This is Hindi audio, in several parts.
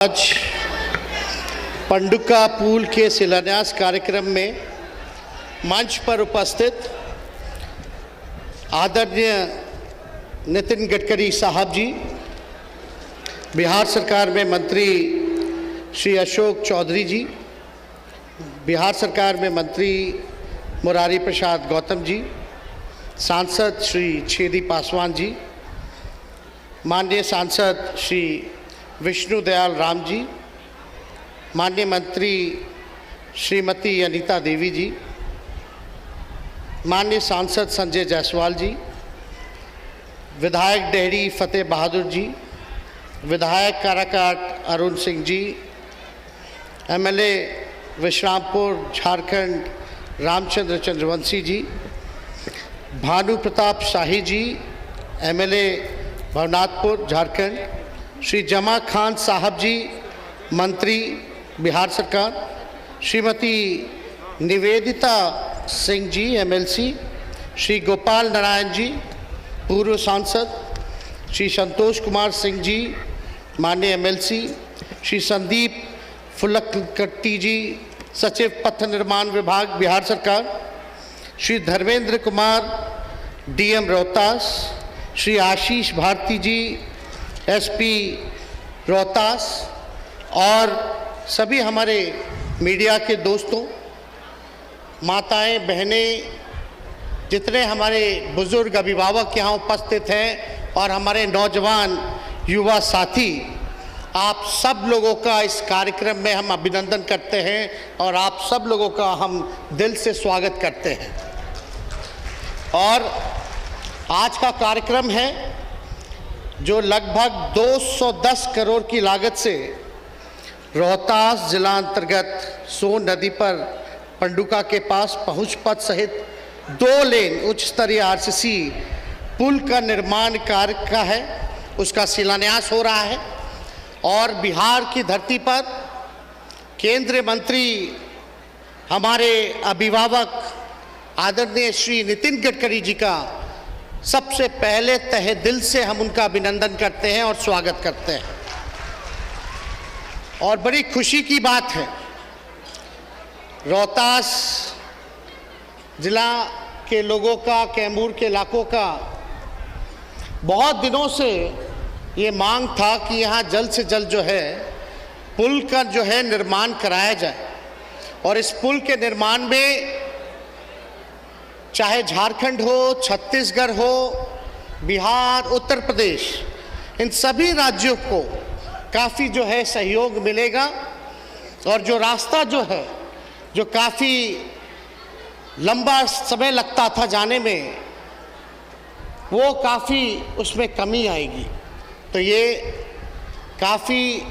आज पंडुका पुल के शिलान्यास कार्यक्रम में मंच पर उपस्थित आदरणीय नितिन गडकरी साहब जी, बिहार सरकार में मंत्री श्री अशोक चौधरी जी, बिहार सरकार में मंत्री मुरारी प्रसाद गौतम जी, सांसद श्री छेदी पासवान जी, माननीय सांसद श्री विष्णु दयाल राम जी, माननीय मंत्री श्रीमती अनीता देवी जी, माननीय सांसद संजय जायसवाल जी, विधायक डेहरी फतेह बहादुर जी, विधायक काराकाट अरुण सिंह जी, एमएलए विश्रामपुर झारखंड रामचंद्र चंद्रवंशी जी, भानु प्रताप शाही जी, एमएलए भवनाथपुर झारखंड, श्री जमा खान साहब जी, मंत्री बिहार सरकार, श्रीमती निवेदिता सिंह जी, एमएलसी, श्री गोपाल नारायण जी, पूर्व सांसद, श्री संतोष कुमार सिंह जी, माननीय एमएलसी, श्री संदीप फुलकट्टी जी, सचिव पथ निर्माण विभाग बिहार सरकार, श्री धर्मेंद्र कुमार डीएम रोहतास, श्री आशीष भारती जी, एसपी रोहतास, और सभी हमारे मीडिया के दोस्तों, माताएं, बहनें, जितने हमारे बुजुर्ग अभिभावक यहाँ उपस्थित हैं और हमारे नौजवान युवा साथी, आप सब लोगों का इस कार्यक्रम में हम अभिनंदन करते हैं और आप सब लोगों का हम दिल से स्वागत करते हैं। और आज का कार्यक्रम है जो लगभग 210 करोड़ की लागत से रोहतास जिला अंतर्गत सोन नदी पर पंडुका के पास पहुंच पथ सहित 2 लेन उच्च स्तरीय आरसीसी पुल का निर्माण कार्य का है, उसका शिलान्यास हो रहा है। और बिहार की धरती पर केंद्रीय मंत्री हमारे अभिभावक आदरणीय श्री नितिन गडकरी जी का सबसे पहले तहे दिल से हम उनका अभिनंदन करते हैं और स्वागत करते हैं। और बड़ी खुशी की बात है, रोहतास जिला के लोगों का, कैमूर के इलाकों का बहुत दिनों से ये मांग था कि यहाँ जल्द से जल्द जो है पुल का जो है निर्माण कराया जाए। और इस पुल के निर्माण में चाहे झारखंड हो, छत्तीसगढ़ हो, बिहार, उत्तर प्रदेश, इन सभी राज्यों को काफ़ी जो है सहयोग मिलेगा। और जो रास्ता जो है, जो काफ़ी लंबा समय लगता था जाने में, वो काफ़ी उसमें कमी आएगी। तो ये काफ़ी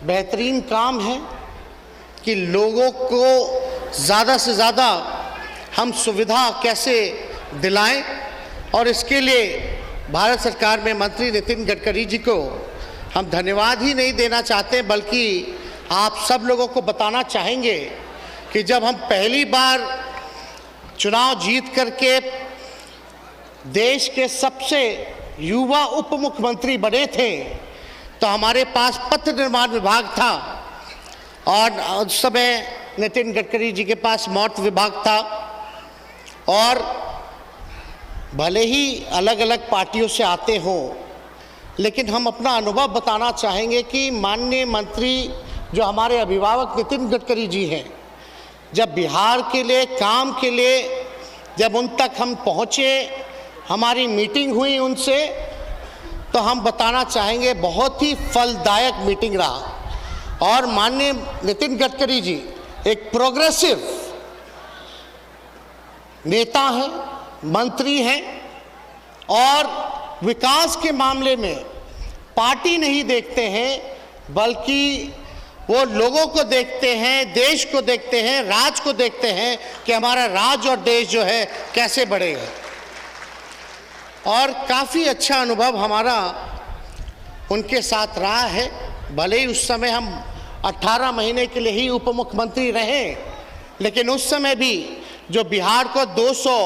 बेहतरीन काम है कि लोगों को ज़्यादा से ज़्यादा हम सुविधा कैसे दिलाएं। और इसके लिए भारत सरकार में मंत्री नितिन गडकरी जी को हम धन्यवाद ही नहीं देना चाहते, बल्कि आप सब लोगों को बताना चाहेंगे कि जब हम पहली बार चुनाव जीत करके देश के सबसे युवा उप मुख्यमंत्री बने थे तो हमारे पास पथ निर्माण विभाग था और उस समय नितिन गडकरी जी के पास मौर्त विभाग था। और भले ही अलग अलग पार्टियों से आते हों, लेकिन हम अपना अनुभव बताना चाहेंगे कि माननीय मंत्री जो हमारे अभिभावक नितिन गडकरी जी हैं, जब बिहार के लिए काम के लिए जब उन तक हम पहुँचे, हमारी मीटिंग हुई उनसे, तो हम बताना चाहेंगे बहुत ही फलदायक मीटिंग रहा। और माननीय नितिन गडकरी जी एक प्रोग्रेसिव नेता हैं, मंत्री हैं, और विकास के मामले में पार्टी नहीं देखते हैं, बल्कि वो लोगों को देखते हैं, देश को देखते हैं, राज्य को देखते हैं कि हमारा राज्य और देश जो है कैसे बढ़ेगा। और काफ़ी अच्छा अनुभव हमारा उनके साथ रहा है। भले ही उस समय हम 18 महीने के लिए ही उप मुख्यमंत्री रहे, लेकिन उस समय भी जो बिहार को 200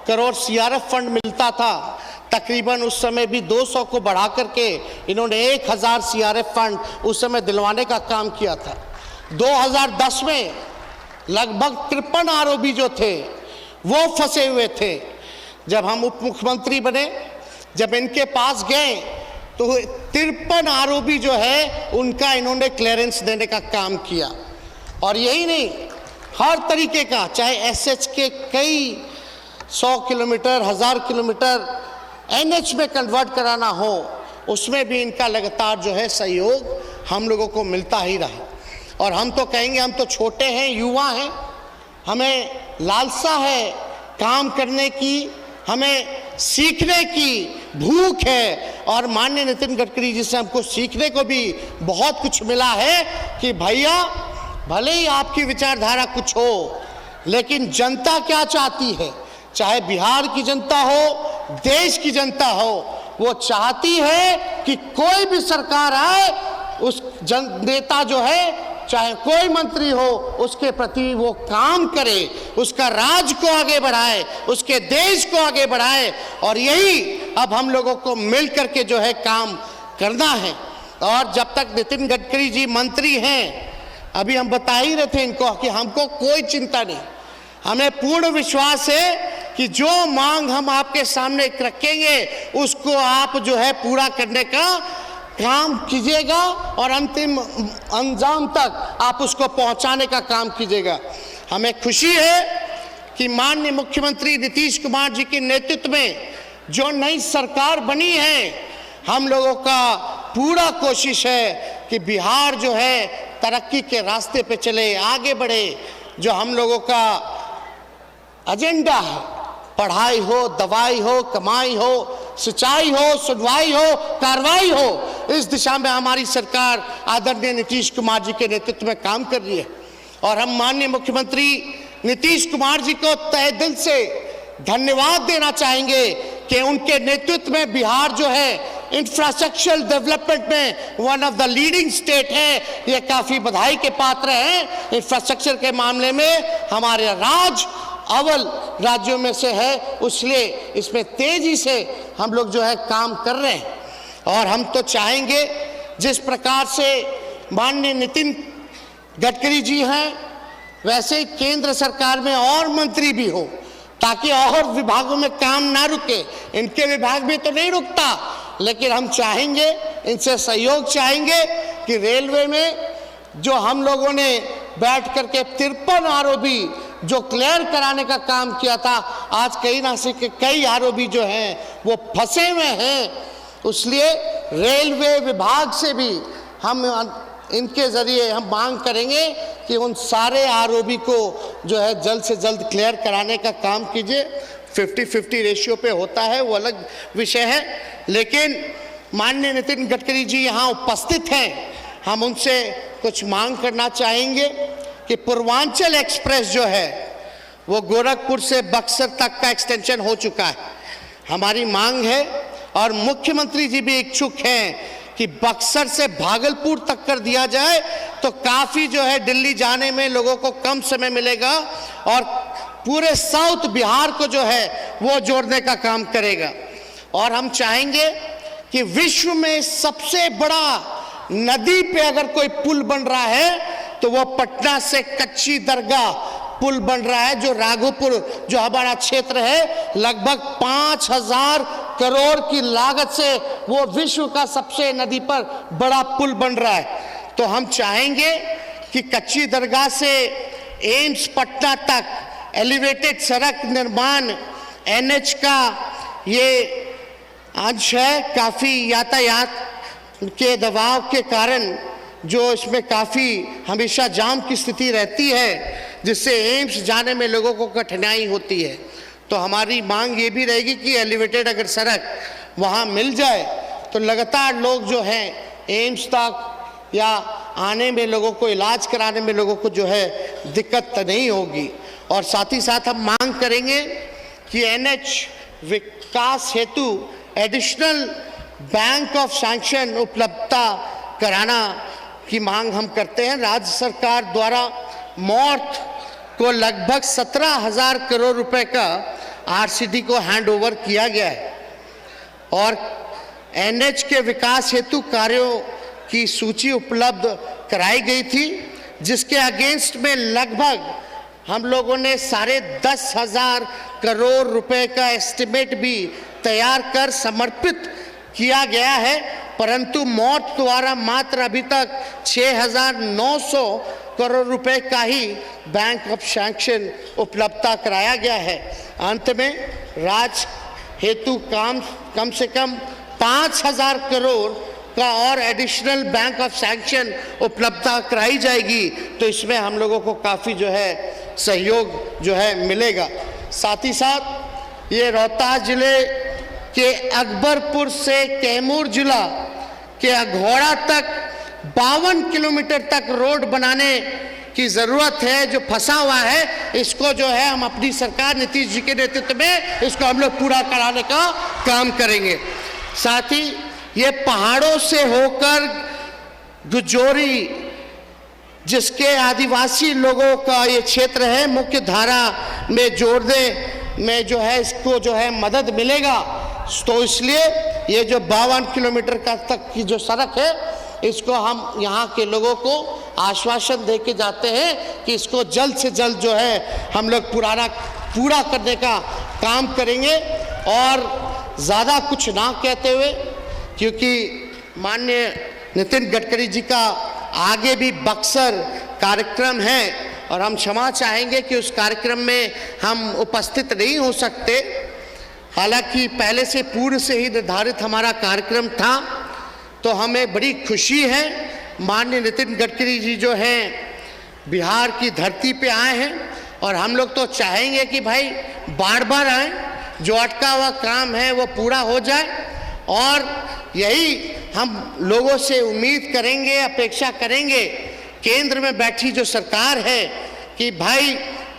करोड़ सीआरएफ फंड मिलता था, तकरीबन उस समय भी 200 को बढ़ा करके इन्होंने 1000 CRF फंड उस समय दिलवाने का काम किया था। 2010 में लगभग 53 आरोपी जो थे वो फंसे हुए थे। जब हम उप मुख्यमंत्री बने, जब इनके पास गए तो 53 आरोपी जो है उनका इन्होंने क्लियरेंस देने का काम किया। और यही नहीं, हर तरीके का, चाहे SH के कई 100 किलोमीटर 1000 किलोमीटर NH में कन्वर्ट कराना हो, उसमें भी इनका लगातार जो है सहयोग हम लोगों को मिलता ही रहा। और हम तो कहेंगे, हम तो छोटे हैं, युवा हैं, हमें लालसा है काम करने की, हमें सीखने की भूख है। और माननीय नितिन गडकरी जी से हमको सीखने को भी बहुत कुछ मिला है कि भैया भले ही आपकी विचारधारा कुछ हो, लेकिन जनता क्या चाहती है, चाहे बिहार की जनता हो, देश की जनता हो, वो चाहती है कि कोई भी सरकार आए, उस नेता जो है, चाहे कोई मंत्री हो, उसके प्रति वो काम करे, उसका राज को आगे बढ़ाए, उसके देश को आगे बढ़ाए। और यही अब हम लोगों को मिल करके जो है काम करना है। और जब तक नितिन गडकरी जी मंत्री हैं, अभी हम बता ही रहे थे इनको कि हमको कोई चिंता नहीं, हमें पूर्ण विश्वास है कि जो मांग हम आपके सामने रखेंगे उसको आप जो है पूरा करने का काम कीजिएगा और अंतिम अंजाम तक आप उसको पहुंचाने का काम कीजिएगा। हमें खुशी है कि माननीय मुख्यमंत्री नीतीश कुमार जी के नेतृत्व में जो नई सरकार बनी है, हम लोगों का पूरा कोशिश है कि बिहार जो है तरक्की के रास्ते पे चले, आगे बढ़े। जो हम लोगों का एजेंडा है, पढ़ाई हो, दवाई हो, कमाई हो, सिंचाई हो, सुनवाई हो, कार्रवाई हो, इस दिशा में हमारी सरकार आदरणीय नीतीश कुमार जी के नेतृत्व में काम कर रही है। और हम माननीय मुख्यमंत्री नीतीश कुमार जी को तहे दिल से धन्यवाद देना चाहेंगे कि उनके नेतृत्व में बिहार जो है इंफ्रास्ट्रक्चरल डेवलपमेंट में one of the leading state है। ये काफ़ी बधाई के पात्र हैं। इंफ्रास्ट्रक्चर के मामले में हमारे राज्य अव्वल राज्यों में से है, इसलिए इसमें तेजी से हम लोग जो है काम कर रहे हैं। और हम तो चाहेंगे जिस प्रकार से माननीय नितिन गडकरी जी हैं, वैसे ही केंद्र सरकार में और मंत्री भी हो, ताकि और विभागों में काम ना रुके। इनके विभाग में तो नहीं रुकता, लेकिन हम चाहेंगे, इनसे सहयोग चाहेंगे कि रेलवे में जो हम लोगों ने बैठ करके 53 आरोपी जो क्लियर कराने का काम किया था, आज कई ना से कई आरोपी जो हैं वो फंसे हुए हैं। इसलिए रेलवे विभाग से भी हम इनके ज़रिए हम मांग करेंगे कि उन सारे आरोपी को जो है जल्द से जल्द क्लियर कराने का काम कीजिए। 50-50 रेशियो पे होता है, वो अलग विषय है, लेकिन माननीय नितिन गडकरी जी यहाँ उपस्थित हैं, हम उनसे कुछ मांग करना चाहेंगे कि पूर्वांचल एक्सप्रेस जो है वो गोरखपुर से बक्सर तक का एक्सटेंशन हो चुका है। हमारी मांग है और मुख्यमंत्री जी भी इच्छुक हैं कि बक्सर से भागलपुर तक कर दिया जाए, तो काफ़ी जो है दिल्ली जाने में लोगों को कम समय मिलेगा और पूरे साउथ बिहार को जो है वो जोड़ने का काम करेगा। और हम चाहेंगे कि विश्व में सबसे बड़ा नदी पे अगर कोई पुल बन रहा है तो वो पटना से कच्ची दरगाह पुल बन रहा है, जो राघोपुर जो हमारा क्षेत्र है, लगभग 5000 करोड़ की लागत से वो विश्व का सबसे नदी पर बड़ा पुल बन रहा है। तो हम चाहेंगे कि कच्ची दरगाह से एम्स पटना तक एलिवेटेड सड़क निर्माण NH का ये अंश है। काफ़ी यातायात के दबाव के कारण जो इसमें काफ़ी हमेशा जाम की स्थिति रहती है, जिससे एम्स जाने में लोगों को कठिनाई होती है। तो हमारी मांग ये भी रहेगी कि एलिवेटेड अगर सड़क वहाँ मिल जाए तो लगातार लोग जो हैं एम्स तक या आने में, लोगों को इलाज कराने में लोगों को जो है दिक्कत नहीं होगी। और साथ ही साथ हम मांग करेंगे कि NH विकास हेतु एडिशनल बैंक ऑफ सैंक्शन उपलब्धता कराना की मांग हम करते हैं। राज्य सरकार द्वारा मॉर्थ को लगभग 17,000 करोड़ रुपए का RCD को हैंड ओवर किया गया है। और एनएच के विकास हेतु कार्यों की सूची उपलब्ध कराई गई थी, जिसके अगेंस्ट में लगभग हम लोगों ने 10,500 करोड़ रुपए का एस्टिमेट भी तैयार कर समर्पित किया गया है, परंतु मौत द्वारा मात्र अभी तक 6,900 करोड़ रुपए का ही बैंक ऑफ सैंक्शन उपलब्धता कराया गया है। अंत में राज्य हेतु कम से कम 5,000 करोड़ का और एडिशनल बैंक ऑफ सैंक्शन उपलब्धता कराई जाएगी, तो इसमें हम लोगों को काफ़ी जो है सहयोग जो है मिलेगा। साथ ही साथ ये रोहतास जिले के अकबरपुर से कैमूर जिला के अघोड़ा तक 52 किलोमीटर तक रोड बनाने की ज़रूरत है, जो फंसा हुआ है। इसको जो है हम अपनी सरकार नीतीश जी के नेतृत्व में इसको हम लोग पूरा कराने का काम करेंगे। साथ ही ये पहाड़ों से होकर गुजोरी, जिसके आदिवासी लोगों का ये क्षेत्र है, मुख्य धारा में जोड़ने में जो है इसको जो है मदद मिलेगा। तो इसलिए ये जो 52 किलोमीटर का तक की जो सड़क है, इसको हम यहाँ के लोगों को आश्वासन दे के जाते हैं कि इसको जल्द से जल्द जो है हम लोग पूरा करने का काम करेंगे। और ज़्यादा कुछ ना कहते हुए, क्योंकि माननीय नितिन गडकरी जी का आगे भी बक्सर कार्यक्रम है और हम क्षमा चाहेंगे कि उस कार्यक्रम में हम उपस्थित नहीं हो सकते। हालांकि पहले से पूर्व से ही निर्धारित हमारा कार्यक्रम था, तो हमें बड़ी खुशी है माननीय नितिन गडकरी जी जो हैं बिहार की धरती पे आए हैं, और हम लोग तो चाहेंगे कि भाई बार बार आए, जो अटका हुआ काम है वो पूरा हो जाए। और यही हम लोगों से उम्मीद करेंगे, अपेक्षा करेंगे केंद्र में बैठी जो सरकार है कि भाई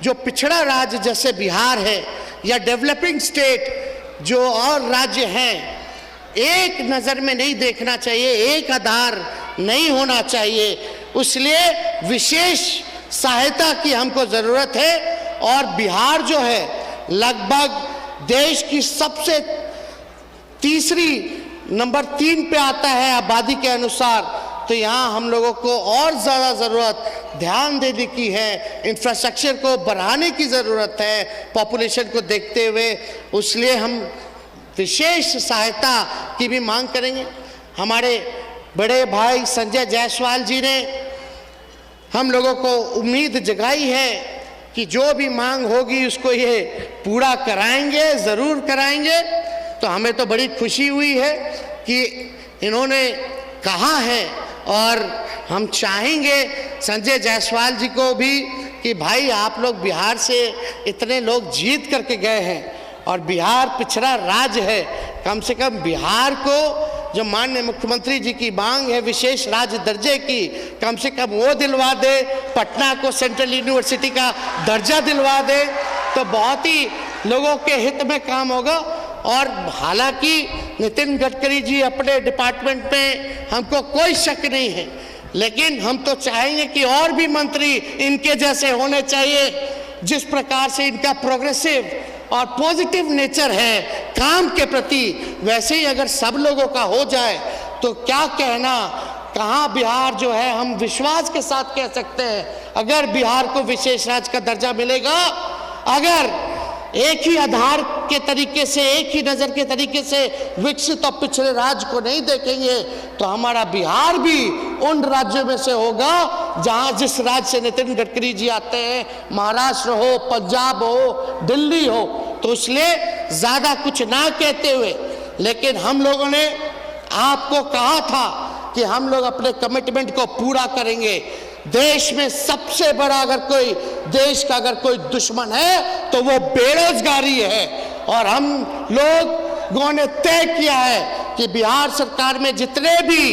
जो पिछड़ा राज्य जैसे बिहार है या डेवलपिंग स्टेट जो और राज्य हैं, एक नज़र में नहीं देखना चाहिए, एक आधार नहीं होना चाहिए। इसलिए विशेष सहायता की हमको ज़रूरत है। और बिहार जो है लगभग देश की सबसे नंबर 3 पे आता है आबादी के अनुसार, तो यहाँ हम लोगों को और ज़्यादा ज़रूरत ध्यान देने की है, इंफ्रास्ट्रक्चर को बढ़ाने की ज़रूरत है पॉपुलेशन को देखते हुए। इसलिए हम विशेष सहायता की भी मांग करेंगे। हमारे बड़े भाई संजय जायसवाल जी ने हम लोगों को उम्मीद जगाई है कि जो भी मांग होगी उसको ये पूरा कराएंगे, ज़रूर कराएंगे। तो हमें तो बड़ी खुशी हुई है कि इन्होंने कहा है, और हम चाहेंगे संजय जायसवाल जी को भी कि भाई आप लोग बिहार से इतने लोग जीत करके गए हैं और बिहार पिछड़ा राज्य है, कम से कम बिहार को जो माननीय मुख्यमंत्री जी की मांग है विशेष राज्य दर्जे की, कम से कम वो दिलवा दे, पटना को सेंट्रल यूनिवर्सिटी का दर्जा दिलवा दे, तो बहुत ही लोगों के हित में काम होगा। और हालांकि नितिन गडकरी जी अपने डिपार्टमेंट में हमको कोई शक नहीं है, लेकिन हम तो चाहेंगे कि और भी मंत्री इनके जैसे होने चाहिए। जिस प्रकार से इनका प्रोग्रेसिव और पॉजिटिव नेचर है काम के प्रति, वैसे ही अगर सब लोगों का हो जाए तो क्या कहना, कहाँ बिहार जो है हम विश्वास के साथ कह सकते हैं अगर बिहार को विशेष राज्य का दर्जा मिलेगा, अगर एक ही आधार के तरीके से, एक ही नज़र के तरीके से विकसित और पिछड़े राज्य को नहीं देखेंगे, तो हमारा बिहार भी उन राज्यों में से होगा जहां जिस राज्य से नितिन गडकरी जी आते हैं, महाराष्ट्र हो, पंजाब हो, दिल्ली हो। तो इसलिए ज़्यादा कुछ ना कहते हुए, लेकिन हम लोगों ने आपको कहा था कि हम लोग अपने कमिटमेंट को पूरा करेंगे। देश में सबसे बड़ा अगर कोई देश का अगर कोई दुश्मन है तो वो बेरोजगारी है, और हम लोगों ने तय किया है कि बिहार सरकार में जितने भी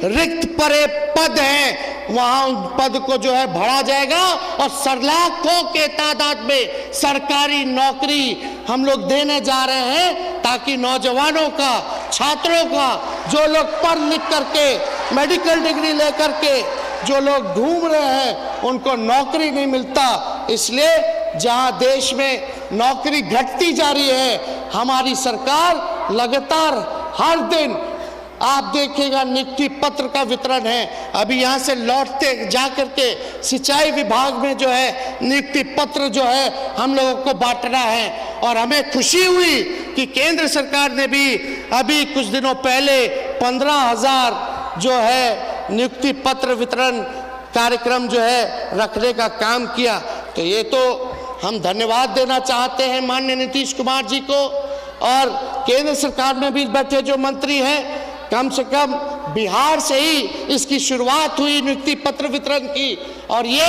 रिक्त पड़े पद हैं वहां उन पद को जो है भरा जाएगा, और लाखों के तादाद में सरकारी नौकरी हम लोग देने जा रहे हैं, ताकि नौजवानों का, छात्रों का, जो लोग पढ़ लिख करके मेडिकल डिग्री लेकर के जो लोग घूम रहे हैं उनको नौकरी नहीं मिलता। इसलिए जहां देश में नौकरी घटती जा रही है, हमारी सरकार लगातार हर दिन आप देखिएगा नियुक्ति पत्र का वितरण है। अभी यहाँ से लौटते जा करके सिंचाई विभाग में जो है नियुक्ति पत्र जो है हम लोगों को बांटना है। और हमें खुशी हुई कि केंद्र सरकार ने भी अभी कुछ दिनों पहले 15,000 जो है नियुक्ति पत्र वितरण कार्यक्रम जो है रखने का काम किया। तो ये तो हम धन्यवाद देना चाहते हैं माननीय नीतीश कुमार जी को। और केंद्र सरकार में भी बैठे जो मंत्री हैं, कम से कम बिहार से ही इसकी शुरुआत हुई नियुक्ति पत्र वितरण की। और ये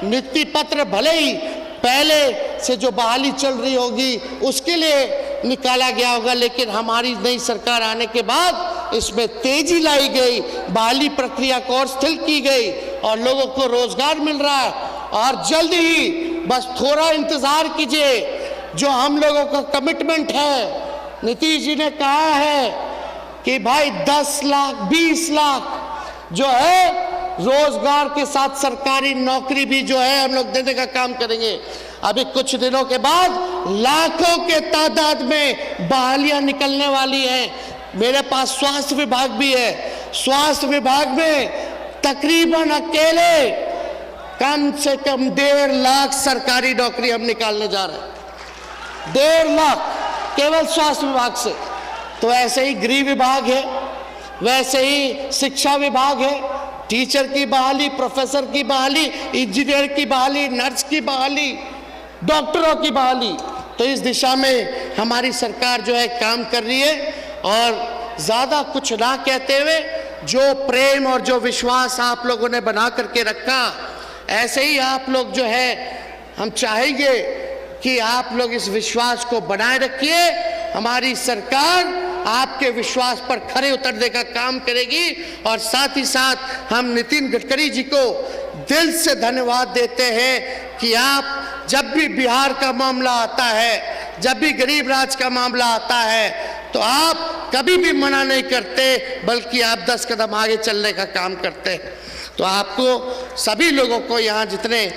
नियुक्ति पत्र भले ही पहले से जो बहाली चल रही होगी उसके लिए निकाला गया होगा, लेकिन हमारी नई सरकार आने के बाद इसमें तेजी लाई गई, बहाली प्रक्रिया को और स्थिर की गई और लोगों को रोजगार मिल रहा है। और जल्द ही, बस थोड़ा इंतजार कीजिए, जो हम लोगों का कमिटमेंट है, नीतीश जी ने कहा है कि भाई 10 लाख 20 लाख जो है रोजगार के साथ सरकारी नौकरी भी जो है हम लोग देने का काम करेंगे। अभी कुछ दिनों के बाद लाखों के तादाद में बहालियां निकलने वाली हैं। मेरे पास स्वास्थ्य विभाग भी है। स्वास्थ्य विभाग में तकरीबन अकेले कम से कम 1.5 लाख सरकारी नौकरी हम निकालने जा रहे हैं। 1.5 लाख केवल स्वास्थ्य विभाग से। तो ऐसे ही गृह विभाग है, वैसे ही शिक्षा विभाग है, टीचर की बहाली, प्रोफेसर की बहाली, इंजीनियर की बहाली, नर्स की बहाली, डॉक्टरों की बहाली। तो इस दिशा में हमारी सरकार जो है काम कर रही है। और ज़्यादा कुछ ना कहते हुए, जो प्रेम और जो विश्वास आप लोगों ने बना करके रखा, ऐसे ही आप लोग जो है हम चाहेंगे कि आप लोग इस विश्वास को बनाए रखिए। हमारी सरकार आपके विश्वास पर खरे उतरने का काम करेगी। और साथ ही साथ हम नितिन गडकरी जी को दिल से धन्यवाद देते हैं कि आप जब भी बिहार का मामला आता है, जब भी गरीब राज्य का मामला आता है, तो आप कभी भी मना नहीं करते, बल्कि आप 10 कदम आगे चलने का काम करते हैं। तो आपको सभी लोगों को, यहाँ जितने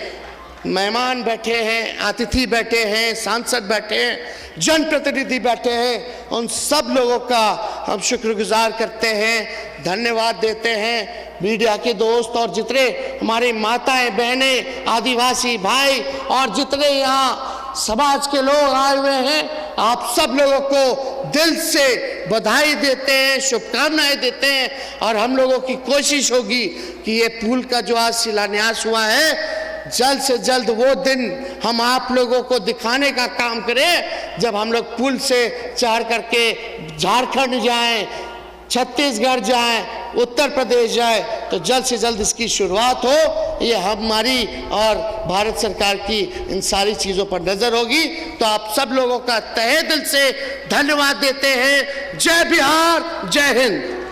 मेहमान बैठे हैं, अतिथि बैठे हैं, सांसद बैठे हैं, जनप्रतिनिधि बैठे हैं, उन सब लोगों का हम शुक्रगुजार करते हैं, धन्यवाद देते हैं। मीडिया के दोस्त और जितने हमारी माताएं, बहनें, आदिवासी भाई और जितने यहाँ समाज के लोग आए हुए हैं, आप सब लोगों को दिल से बधाई देते हैं, शुभकामनाएं देते हैं। और हम लोगों की कोशिश होगी कि ये पुल का जो आज शिलान्यास हुआ है, जल्द से जल्द वो दिन हम आप लोगों को दिखाने का काम करें, जब हम लोग पुल से चढ़ करके झारखंड जाएं, छत्तीसगढ़ जाएं, उत्तर प्रदेश जाएं, तो जल्द से जल्द इसकी शुरुआत हो। ये हमारी और भारत सरकार की इन सारी चीज़ों पर नज़र होगी। तो आप सब लोगों का तहे दिल से धन्यवाद देते हैं। जय बिहार, जय हिंद।